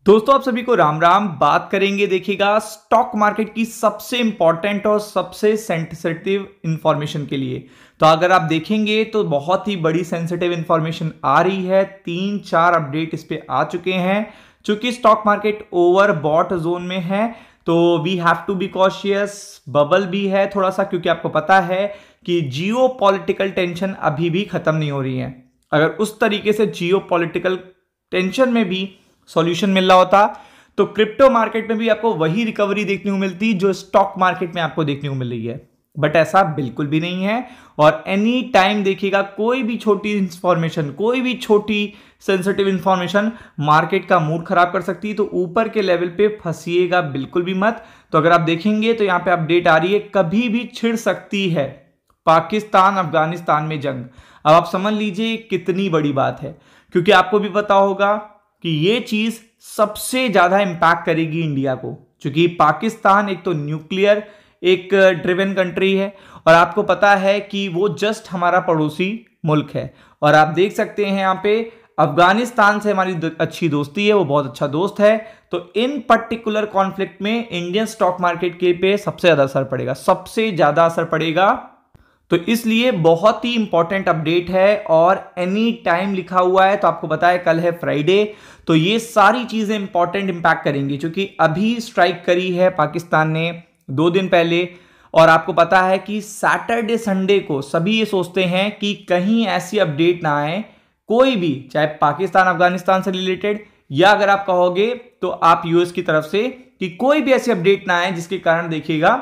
दोस्तों आप सभी को राम राम। बात करेंगे देखिएगा स्टॉक मार्केट की सबसे इंपॉर्टेंट और सबसे सेंसिटिव इंफॉर्मेशन के लिए। तो अगर आप देखेंगे तो बहुत ही बड़ी सेंसिटिव इंफॉर्मेशन आ रही है। 3-4 अपडेट इस पे आ चुके हैं। चूंकि stock market overbought zone में है तो we have to be cautious. Bubble भी है थोड़ा सा, क्योंकि आपको पता है कि जियो पॉलिटिकल टेंशन अभी भी खत्म नहीं हो रही है। अगर उस तरीके से जियो पॉलिटिकल टेंशन में भी सॉल्यूशन मिल रहा होता तो क्रिप्टो मार्केट में भी आपको वही रिकवरी देखने को मिलती जो स्टॉक मार्केट में आपको देखने को मिल रही है। बट ऐसा बिल्कुल भी नहीं है। और एनी टाइम देखिएगा कोई भी छोटी इंफॉर्मेशन, कोई भी छोटी सेंसिटिव इंफॉर्मेशन मार्केट का मूड खराब कर सकती है। तो ऊपर के लेवल पे फंसिएगा बिल्कुल भी मत। तो अगर आप देखेंगे तो यहां पे अपडेट आ रही है, कभी भी छिड़ सकती है पाकिस्तान अफगानिस्तान में जंग। अब आप समझ लीजिए कितनी बड़ी बात है, क्योंकि आपको भी पता होगा कि ये चीज सबसे ज्यादा इंपैक्ट करेगी इंडिया को, क्योंकि पाकिस्तान एक तो न्यूक्लियर एक ड्रिवन कंट्री है और आपको पता है कि वो जस्ट हमारा पड़ोसी मुल्क है। और आप देख सकते हैं यहाँ पे अफगानिस्तान से हमारी अच्छी दोस्ती है, वो बहुत अच्छा दोस्त है। तो इन पर्टिकुलर कॉन्फ्लिक्ट में इंडियन स्टॉक मार्केट के पे सबसे ज्यादा असर पड़ेगा, सबसे ज्यादा असर पड़ेगा। तो इसलिए बहुत ही इंपॉर्टेंट अपडेट है और एनी टाइम लिखा हुआ है। तो आपको पता है कल है फ्राइडे, तो ये सारी चीजें इंपॉर्टेंट इंपैक्ट करेंगी, क्योंकि अभी स्ट्राइक करी है पाकिस्तान ने 2 दिन पहले। और आपको पता है कि सैटरडे संडे को सभी ये सोचते हैं कि कहीं ऐसी अपडेट ना आए कोई भी, चाहे पाकिस्तान अफगानिस्तान से रिलेटेड या अगर आप कहोगे तो आप यूएस की तरफ से, कि कोई भी ऐसी अपडेट ना आए जिसके कारण देखिएगा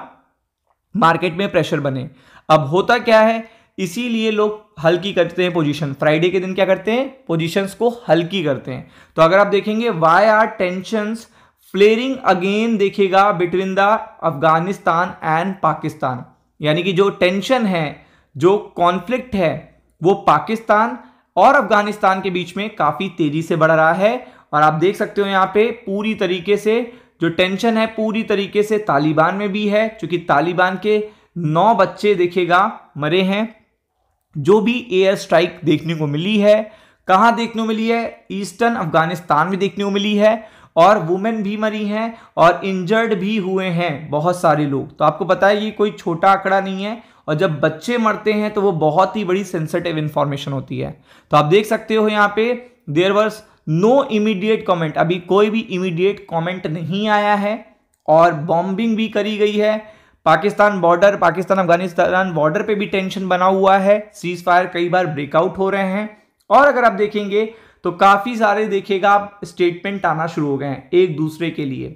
मार्केट में प्रेशर बने। अब होता क्या है, इसीलिए लोग हल्की करते हैं पोजीशन। फ्राइडे के दिन क्या करते हैं, पोजीशंस को हल्की करते हैं। तो अगर आप देखेंगे why are tensions flaring again, देखिएगा between the Afghanistan and Pakistan, यानी कि जो टेंशन है, जो कॉन्फ्लिक्ट है, वो पाकिस्तान और अफगानिस्तान के बीच में काफी तेजी से बढ़ रहा है। और आप देख सकते हो यहाँ पे पूरी तरीके से जो टेंशन है पूरी तरीके से तालिबान में भी है, क्योंकि तालिबान के 9 बच्चे देखिएगा मरे हैं। जो भी एयर स्ट्राइक देखने को मिली है, कहां देखने को मिली है, ईस्टर्न अफगानिस्तान में देखने को मिली है। और वुमेन भी मरी हैं और इंजर्ड भी हुए हैं बहुत सारे लोग। तो आपको पता है ये कोई छोटा आंकड़ा नहीं है, और जब बच्चे मरते हैं तो वो बहुत ही बड़ी सेंसिटिव इंफॉर्मेशन होती है। तो आप देख सकते हो यहाँ पे there was no immediate comment, अभी कोई भी इमीडिएट कमेंट नहीं आया है। और बॉम्बिंग भी करी गई है पाकिस्तान बॉर्डर, पाकिस्तान अफगानिस्तान बॉर्डर पे भी टेंशन बना हुआ है। सीज फायर कई बार ब्रेकआउट हो रहे हैं। और अगर आप देखेंगे तो काफी सारे देखिएगा स्टेटमेंट आना शुरू हो गए हैं एक दूसरे के लिए।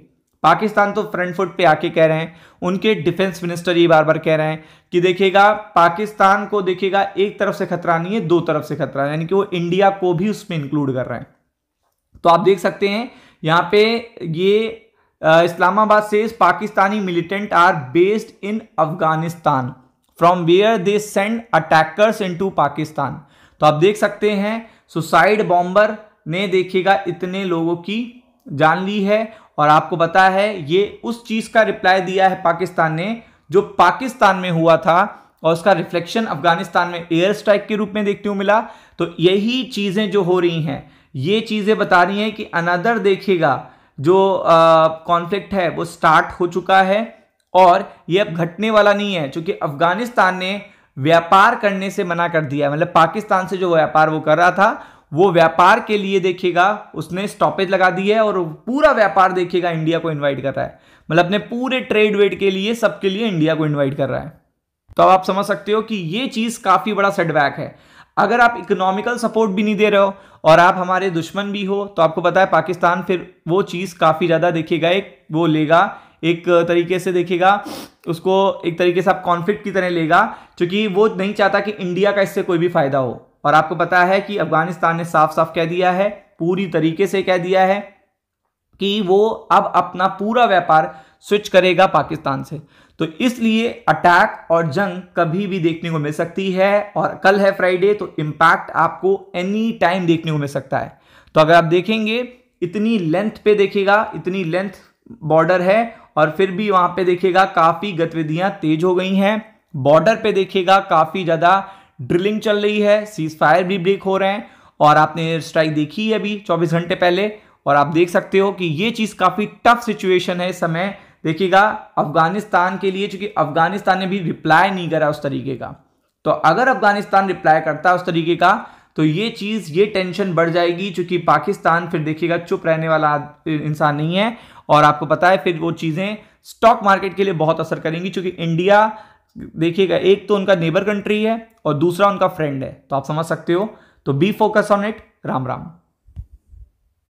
पाकिस्तान तो फ्रंट फुट पे आके कह रहे हैं, उनके डिफेंस मिनिस्टर ये बार बार कह रहे हैं कि देखिएगा पाकिस्तान को देखिएगा एक तरफ से खतरा नहीं है, 2 तरफ से खतरा है, यानी कि वो इंडिया को भी उसमें इंक्लूड कर रहे हैं। तो आप देख सकते हैं यहां पे ये इस्लामाबाद से Pakistani militant are based in Afghanistan from where they send attackers into Pakistan. तो आप देख सकते हैं सुसाइड बॉम्बर ने देखिएगा इतने लोगों की जान ली है। और आपको पता है ये उस चीज का रिप्लाई दिया है पाकिस्तान ने जो पाकिस्तान में हुआ था, और उसका रिफ्लेक्शन अफगानिस्तान में एयर स्ट्राइक के रूप में देखने को मिला। तो यही चीजें जो हो रही हैं, ये चीजें बता रही हैं कि अनदर देखिएगा जो कॉन्फ्लिक्ट है वो स्टार्ट हो चुका है और ये अब घटने वाला नहीं है, क्योंकि अफगानिस्तान ने व्यापार करने से मना कर दिया है। मतलब पाकिस्तान से जो व्यापार वो कर रहा था, वो व्यापार के लिए देखिएगा उसने स्टॉपेज लगा दी है। और पूरा व्यापार देखिएगा इंडिया को इनवाइट कर रहा है, मतलब अपने पूरे ट्रेड वेड के लिए, सबके लिए इंडिया को इनवाइट कर रहा है। तो अब आप समझ सकते हो कि ये चीज काफी बड़ा सेटबैक है। अगर आप इकोनॉमिकल सपोर्ट भी नहीं दे रहे हो और आप हमारे दुश्मन भी हो, तो आपको पता है पाकिस्तान फिर वो चीज काफी ज्यादा देखिएगा एक वो लेगा, एक तरीके से देखिएगा उसको एक तरीके से आप कॉन्फ्लिक्ट की तरह लेगा, क्योंकि वो नहीं चाहता कि इंडिया का इससे कोई भी फायदा हो। और आपको पता है कि अफगानिस्तान ने साफ साफ कह दिया है, पूरी तरीके से कह दिया है कि वो अब अपना पूरा व्यापार स्विच करेगा पाकिस्तान से। तो इसलिए अटैक और जंग कभी भी देखने को मिल सकती है। और कल है फ्राइडे, तो इंपैक्ट आपको एनी टाइम देखने को मिल सकता है। तो अगर आप देखेंगे इतनी लेंथ पे देखिएगा, इतनी लेंथ बॉर्डर है और फिर भी वहां पे देखिएगा काफी गतिविधियां तेज हो गई हैं। बॉर्डर पे देखिएगा काफी ज्यादा ड्रिलिंग चल रही है, सीज फायर भी ब्रेक हो रहे हैं। और आपने एयर स्ट्राइक देखी है अभी 24 घंटे पहले, और आप देख सकते हो कि ये चीज काफी टफ सिचुएशन है इस समय। देखिएगा अफगानिस्तान के लिए, क्योंकि अफगानिस्तान ने भी रिप्लाई नहीं करा उस तरीके का, तो अगर अफगानिस्तान रिप्लाई करता है उस तरीके का तो ये चीज, ये टेंशन बढ़ जाएगी, क्योंकि पाकिस्तान फिर देखिएगा चुप रहने वाला इंसान नहीं है। और आपको पता है फिर वो चीजें स्टॉक मार्केट के लिए बहुत असर करेंगी, क्योंकि इंडिया देखिएगा एक तो उनका नेबर कंट्री है और दूसरा उनका फ्रेंड है, तो आप समझ सकते हो। तो B focus on it. Ram Ram.